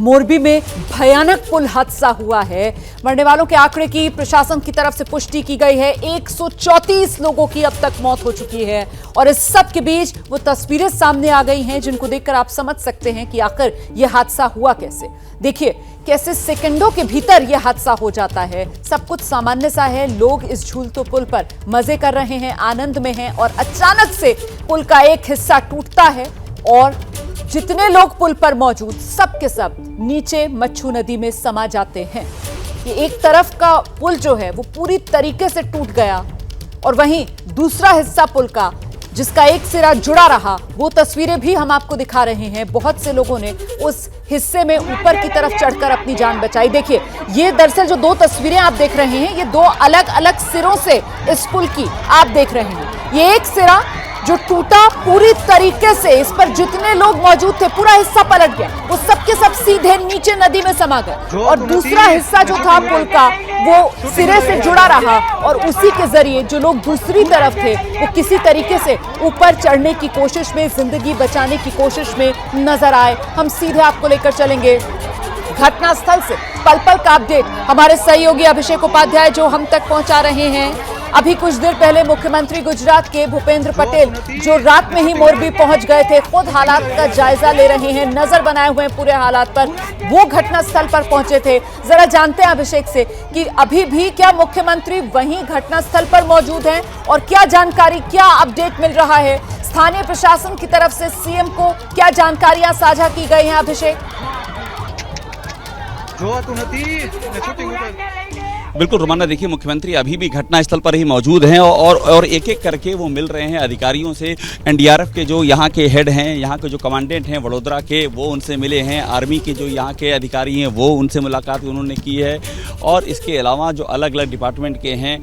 मोरबी में भयानक पुल हादसा हुआ है। मरने वालों के आंकड़े की प्रशासन की तरफ से पुष्टि की गई है। 134 लोगों की अब तक मौत हो चुकी है और इस सब के बीच वो तस्वीरें सामने आ गई हैं जिनको देखकर आप समझ सकते हैं कि आखिर यह हादसा हुआ कैसे। देखिए कैसे सेकंडों के भीतर यह हादसा हो जाता है। सब कुछ सामान्य सा है, लोग इस झूलते पुल पर मजे कर रहे हैं, आनंद में हैं और अचानक से पुल का एक हिस्सा टूटता है और जितने लोग पुल पर मौजूद सब के सब नीचे मच्छू नदी में समा जाते हैं। ये एक तरफ का पुल जो है वो पूरी तरीके से टूट गया और वहीं दूसरा हिस्सा पुल का जिसका एक सिरा जुड़ा रहा, वो तस्वीरें भी हम आपको दिखा रहे हैं। बहुत से लोगों ने उस हिस्से में ऊपर की तरफ चढ़कर अपनी जान बचाई। देखिए ये दरअसल जो दो तस्वीरें आप देख रहे हैं ये दो अलग अलग सिरों से इस पुल की आप देख रहे हैं। ये एक सिरा जो टूटा पूरी तरीके से, इस पर जितने लोग मौजूद थे पूरा हिस्सा पलट गया, वो सबके सब सीधे नीचे नदी में समा गए और दूसरा हिस्सा जो था पुल का वो सिरे से जुड़ा रहा और उसी के जरिए जो लोग दूसरी तरफ थे वो किसी तरीके से ऊपर चढ़ने की कोशिश में, जिंदगी बचाने की कोशिश में नजर आए। हम सीधे आपको लेकर चलेंगे घटनास्थल से। पल पल का अपडेट हमारे सहयोगी अभिषेक उपाध्याय जो हम तक पहुंचा रहे हैं। अभी कुछ देर पहले मुख्यमंत्री गुजरात के भूपेंद्र पटेल जो रात में ही मोरबी पहुंच गए थे, खुद हालात का जायजा ले रहे हैं, नजर बनाए हुए हैं पूरे हालात पर। वो घटनास्थल पर पहुंचे थे। जरा जानते हैं अभिषेक से कि अभी भी क्या मुख्यमंत्री वहीं घटनास्थल पर मौजूद हैं और क्या जानकारी, क्या अपडेट मिल रहा है स्थानीय प्रशासन की तरफ से, सीएम को क्या जानकारियां साझा की गई हैं अभिषेक? बिल्कुल रोमाना, देखिए मुख्यमंत्री अभी भी घटनास्थल पर ही मौजूद हैं और एक एक करके वो मिल रहे हैं अधिकारियों से। एनडीआरएफ के जो यहाँ के हेड हैं, यहाँ के जो कमांडेंट हैं वडोदरा के, वो उनसे मिले हैं। आर्मी के जो यहाँ के अधिकारी हैं वो उनसे मुलाकात उन्होंने की है और इसके अलावा जो अलग अलग डिपार्टमेंट के हैं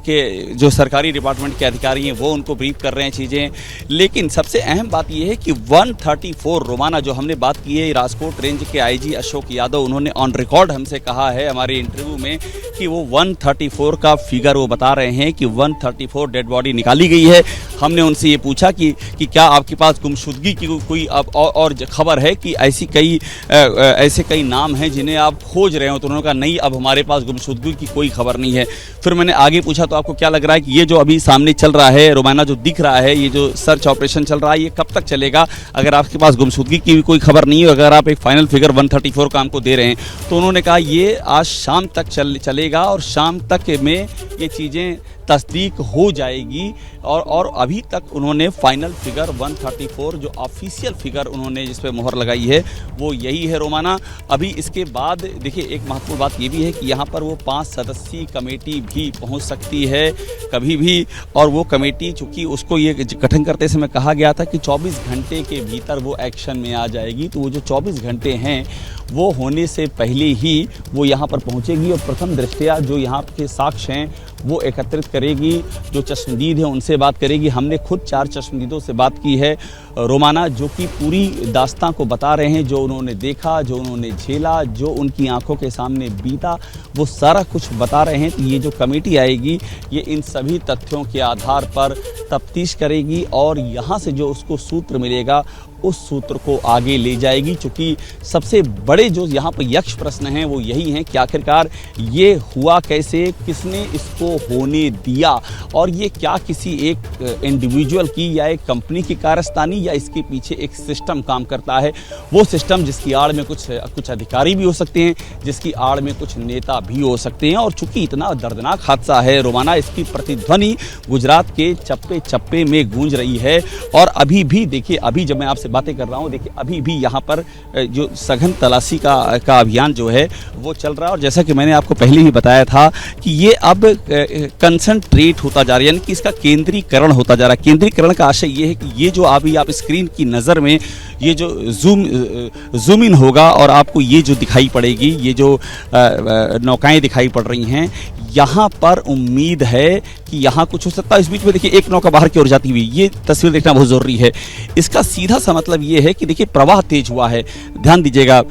के जो सरकारी डिपार्टमेंट के अधिकारी हैं वो उनको ब्रीफ कर रहे हैं चीज़ें। लेकिन सबसे अहम बात यह है कि 134 रोमाना जो हमने बात की है, राजकोट रेंज के आईजी अशोक यादव उन्होंने ऑन रिकॉर्ड हमसे कहा है हमारे इंटरव्यू में कि वो 134 का फिगर वो बता रहे हैं कि 134 डेड बॉडी निकाली गई है। हमने उनसे ये पूछा कि क्या आपके पास गुमशुदगी की कोई अब और खबर है कि ऐसे कई नाम हैं जिन्हें आप खोज रहे हो? तो उन्होंने कहा नहीं, अब हमारे पास गुमशुदगी की कोई खबर नहीं है। फिर मैंने आगे पूछा तो आपको क्या लग रहा है कि ये जो अभी सामने चल रहा है रोमाना, जो दिख रहा है, ये जो सर्च ऑपरेशन चल रहा है, ये कब तक चलेगा? अगर आपके पास गुमशुदगी की भी कोई खबर नहीं है, अगर आप एक फाइनल फिगर 134 का हमको दे रहे हैं, तो उन्होंने कहा ये आज शाम तक चलेगा और शाम तक में ये चीज़ें तस्दीक हो जाएगी। और अभी तक उन्होंने फाइनल फिगर 134 जो ऑफिशियल फिगर उन्होंने जिस पे मोहर लगाई है वो यही है रोमाना। अभी इसके बाद देखिए एक महत्वपूर्ण बात ये भी है कि यहाँ पर वो 5 सदस्यीय कमेटी भी पहुँच सकती है कभी भी, और वो कमेटी चूँकि उसको ये गठन करते समय कहा गया था कि 24 घंटे के भीतर वो एक्शन में आ जाएगी, तो वो जो 24 घंटे हैं वो होने से पहले ही वो यहाँ पर पहुँचेगी और प्रथम दृष्टया जो यहाँ के साक्ष्य हैं वो एकत्रित करेगी, जो चश्मदीद है उनसे बात करेगी। हमने खुद 4 चश्मदीदों से बात की है रोमाना, जो कि पूरी दास्तां को बता रहे हैं, जो उन्होंने देखा, जो उन्होंने झेला, जो उनकी आंखों के सामने बीता, वो सारा कुछ बता रहे हैं। तो ये जो कमेटी आएगी ये इन सभी तथ्यों के आधार पर तफ्तीश करेगी और यहाँ से जो उसको सूत्र मिलेगा उस सूत्र को आगे ले जाएगी। चूँकि सबसे बड़े जो यहाँ पर यक्ष प्रश्न हैं वो यही हैं कि आखिरकार ये हुआ कैसे, किसने इसको होने दिया, और ये क्या किसी एक इंडिविजुअल की या एक कंपनी की कारस्तानी या इसके पीछे एक सिस्टम काम करता है। वो सिस्टम जिसकी आड़ में कुछ अधिकारी भी हो सकते हैं, जिसकी आड़ में कुछ नेता भी हो सकते हैं। और चूँकि इतना दर्दनाक हादसा है रोमाना, इसकी प्रतिध्वनि गुजरात के चप्पे चप्पे में गूंज रही है। और अभी भी देखिए, अभी जब मैं आपसे बातें कर रहा हूं, देखिए अभी भी यहाँ पर जो सघन तलाशी का अभियान जो है वो चल रहा है। और जैसा कि मैंने आपको पहले ही बताया था कि ये अब कंसंट्रेट होता जा रहा है, यानी कि इसका केंद्रीकरण होता जा रहा है। केंद्रीकरण का आशय ये है कि ये जो अभी आप स्क्रीन की नज़र में ये जो जूम इन होगा और आपको ये जो दिखाई पड़ेगी, ये जो नौकाएं दिखाई पड़ रही हैं, यहाँ पर उम्मीद है कि यहाँ कुछ हो सकता है। इस बीच में देखिए एक नौका बाहर की ओर जाती हुई, ये तस्वीर देखना बहुत ज़रूरी है। इसका सीधा सा मतलब ये है कि देखिए प्रवाह तेज हुआ है, ध्यान दीजिएगा,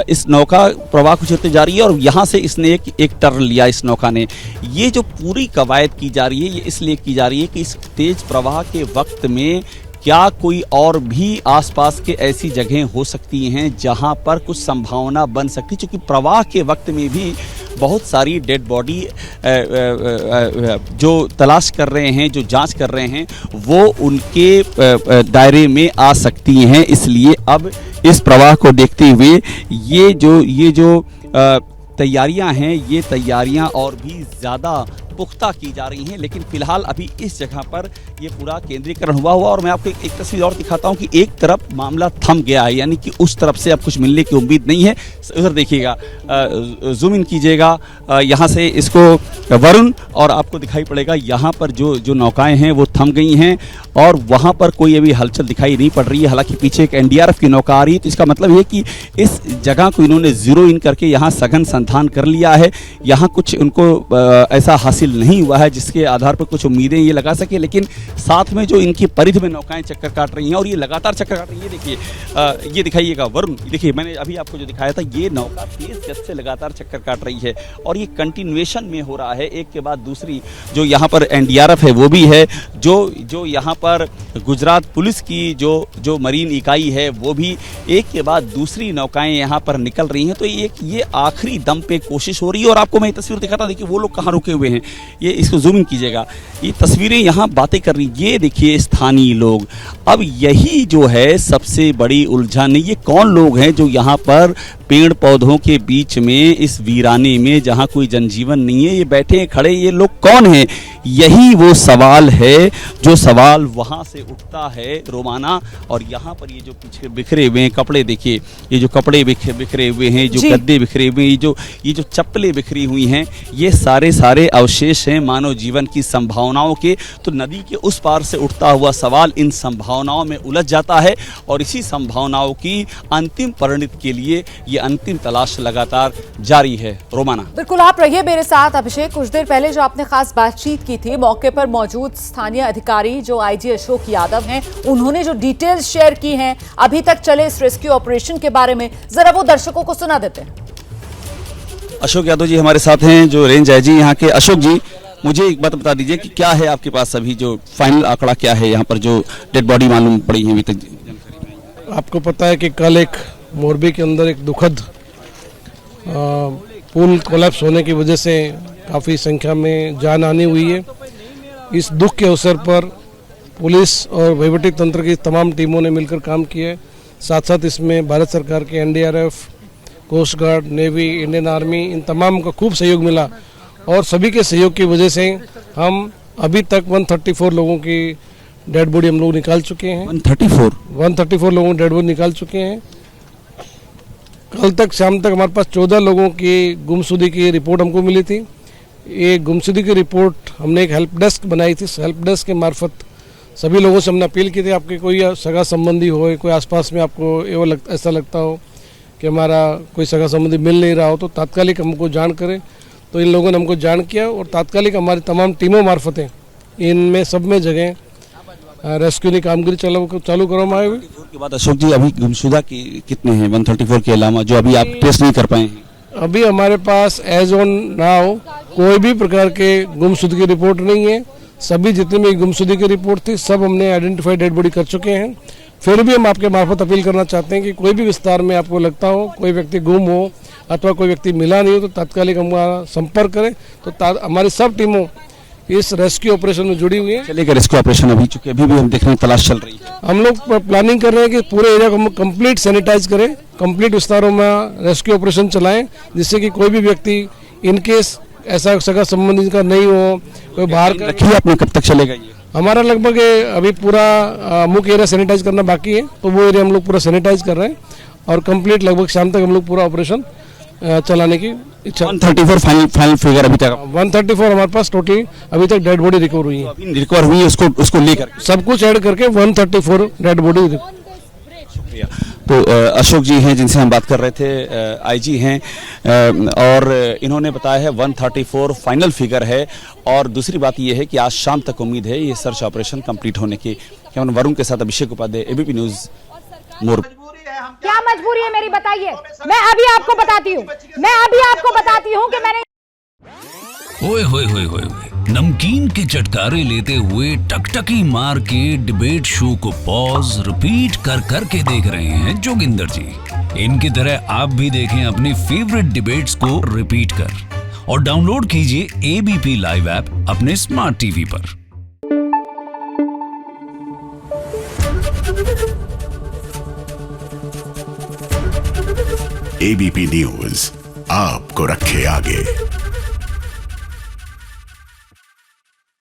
इस नौका प्रवाह को चलते जा रही है और यहाँ से इसने एक टर्न लिया इस नौका ने। ये जो पूरी कवायद की जा रही है ये इसलिए की जा रही है कि इस तेज प्रवाह के वक्त में क्या कोई और भी आसपास के ऐसी जगहें हो सकती हैं जहां पर कुछ संभावना बन सकती, क्योंकि प्रवाह के वक्त में भी बहुत सारी डेड बॉडी जो तलाश कर रहे हैं, जो जांच कर रहे हैं, वो उनके दायरे में आ सकती हैं। इसलिए अब इस प्रवाह को देखते हुए ये जो तैयारियां हैं, ये तैयारियां और भी ज़्यादा पुख्ता की जा रही हैं। लेकिन फिलहाल अभी इस जगह पर ये पूरा केंद्रीकरण हुआ और मैं आपको एक तस्वीर और दिखाता हूं कि एक तरफ मामला थम गया है, यानी कि उस तरफ से अब कुछ मिलने की उम्मीद नहीं है। उधर देखिएगा, जूम इन कीजिएगा यहाँ से इसको वरुण, और आपको दिखाई पड़ेगा यहाँ पर जो नौकाएं हैं वो थम गई हैं और वहाँ पर कोई अभी हलचल दिखाई नहीं पड़ रही है। हालांकि पीछे एक एनडीआरएफ की नौका आ रही है, तो इसका मतलब ये कि इस जगह को इन्होंने जीरो इन करके यहाँ सघन संधान कर लिया है। यहाँ कुछ उनको ऐसा हासिल नहीं हुआ है जिसके आधार पर कुछ उम्मीदें ये लगा सके। लेकिन साथ में जो इनकी परिधि में नौकाएं चक्कर काट रही हैं और ये लगातार चक्कर काट रही है, देखिए ये दिखाइएगा वरुण, देखिए मैंने अभी आपको जो दिखाया था, ये नौका तेज गति से लगातार चक्कर काट रही है और ये कंटिन्यूएशन में हो रहा है, एक के बाद दूसरी। जो यहाँ पर एनडीआरएफ है वो भी है, जो यहाँ पर गुजरात पुलिस की जो मरीन इकाई है वो भी एक के बाद दूसरी नौकाएं यहाँ पर निकल रही हैं। तो ये आखिरी दम पे कोशिश हो रही है। और आपको मैं तस्वीर दिखाता, देखिए वो लोग कहाँ रुके हुए हैं, ये इसको जूम इन कीजिएगा, ये तस्वीरें यहाँ बातें कर रही, ये देखिए स्थानीय लोग। अब यही जो है सबसे बड़ी उलझन, ये कौन लोग हैं जो यहाँ पर पेड़ पौधों के बीच में इस वीराने में जहाँ कोई जनजीवन नहीं है, ये बैठे खड़े, ये लोग कौन हैं? यही वो सवाल है जो सवाल वहाँ से उठता है रोमाना। और यहाँ पर ये जो पीछे बिखरे हुए हैं कपड़े, देखिए ये जो कपड़े बिखरे हुए हैं, जो गद्दे बिखरे हुए हैं, ये जो चप्पलें बिखरी हुई हैं, ये सारे अवशेष हैं मानव जीवन की संभावनाओं के। तो नदी के उस पार से उठता हुआ सवाल इन संभावनाओं में उलझ जाता है और इसी संभावनाओं की अंतिम परिणति के लिए ये अंतिम तलाश लगातार जारी है। रोमाना, बिल्कुल आप रहिए मेरे साथ। अभिषेक, कुछ देर पहले जो आपने खास बातचीत की थी, मौके पर मौजूद स्थानीय अधिकारी जो आईजी अशोक यादव हैं, उन्होंने जो डिटेल्स शेयर की हैं अभी तक चले इस रेस्क्यू ऑपरेशन के बारे में, जरा वो दर्शकों को सुना देते हैं। अशोक यादव जी हमारे साथ हैं, जो रेंज आईजी यहाँ के। अशोक जी, मुझे एक बात बता दीजिए कि क्या है आपके पास अभी जो फाइनल आंकड़ा क्या है यहाँ पर जो डेड बॉडी मालूम पड़ी है अभी तक? आपको पता है कि कल एक मोरबी के अंदर एक दुखद पुल कोलैप्स होने की वजह से काफ़ी संख्या में जान हानि हुई है। इस दुख के अवसर पर पुलिस और वहीवटी तंत्र की तमाम टीमों ने मिलकर काम किया है। साथ साथ इसमें भारत सरकार के NDRF, coast guard, navy, Indian army, इन तमाम का खूब सहयोग मिला और सभी के सहयोग की वजह से हम अभी तक 134 लोगों की डेड बॉडी हम लोग निकाल चुके हैं। 134 लोगों की डेड बॉडी निकाल चुके हैं। कल तक शाम तक हमारे पास 14 लोगों की गुमशुदगी की रिपोर्ट हमको मिली थी। ये गुमशुदगी की रिपोर्ट हमने एक हेल्प डेस्क बनाई थी। हेल्प डेस्क के मार्फत सभी लोगों से हमने अपील की थी, आपके कोई सगा संबंधी हो, कोई आसपास में आपको ऐसा लगता हो कि हमारा कोई सगा संबंधी मिल नहीं रहा हो, तो तात्कालिक हमको जान करें। तो इन लोगों ने हमको जान किया और तात्कालिक हमारी तमाम टीमों मार्फतें इनमें सब में जगह रेस्क्यू की कामगिरी चालू करवाई हुई के बाद। अशोक जी, अभी गुमशुदा कितने हैं 134 के अलावा जो अभी आप टेस्ट नहीं कर पाए हैं? अभी हमारे पास एज ऑन नाउ कोई भी प्रकार के गुमशुदगी की रिपोर्ट नहीं है। सभी जितनी भी गुमशुदगी की रिपोर्ट थी सब हमने आइडेंटिफाइड डेड बॉडी कर चुके हैं। फिर भी हम आपके मार्फत अपील करना चाहते हैं कि कोई भी विस्तार में आपको लगता हो कोई व्यक्ति गुम हो अथवा कोई व्यक्ति मिला नहीं हो, तो तात्कालिक हमारा संपर्क करें। तो हमारी सब टीमों इस रेस्क्यू ऑपरेशन में जुड़ी हुई है। चलेगा रेस्क्यू ऑपरेशन अभी, चूंकि अभी भी हम देख रहे हैं तलाश चल रही है। हम लोग प्लानिंग कर रहे हैं कि पूरे एरिया को हम कंप्लीट सैनिटाइज करें, कंप्लीट विस्तारों में रेस्क्यू ऑपरेशन चलाएं, जिससे कि कोई भी व्यक्ति इनकेस ऐसा सगा संबंधी का नहीं हो, कोई बाहर का। रखिए आपने, कब तक चलेगा ये? हमारा लगभग अभी पूरा मुख्य एरिया सैनिटाइज करना बाकी है, तो वो एरिया हम लोग पूरा सैनिटाइज कर रहे हैं और कंप्लीट लगभग शाम तक हम लोग पूरा ऑपरेशन चलाने की इच्छा। 134 फाइनल फिगर अभी तक? 134 हमारे पास टोटल अभी तक डेड बॉडी रिकवर हुई है। अभी रिकवर हुई है, उसको लेकर सब कुछ ऐड करके 134 डेड बॉडी। शुक्रिया। तो अशोक जी हैं जिनसे हम बात कर रहे थे, आईजी हैं, और इन्होंने बताया है 134 फाइनल फिगर है। और दूसरी बात यह है कि आज शाम तक उम्मीद है ये सर्च ऑपरेशन कंप्लीट होने की। कैमरा वरुण के साथ अभिषेक उपाध्याय, एबीपी न्यूज, मोरबी। क्या मजबूरी है मेरी, बताइए। मैं अभी आपको बताती हूँ कि मैंने ओए होए होए होए होए। नमकीन के चटकारे लेते हुए टकटकी मार के डिबेट शो को पॉज रिपीट कर कर के देख रहे हैं जोगिंदर जी। इनकी तरह आप भी देखें अपनी फेवरेट डिबेट्स को रिपीट कर और डाउनलोड कीजिए एबीपी लाइव ऐप अपने स्मार्ट टीवी पर। एबीपी न्यूज आपको रखे आगे।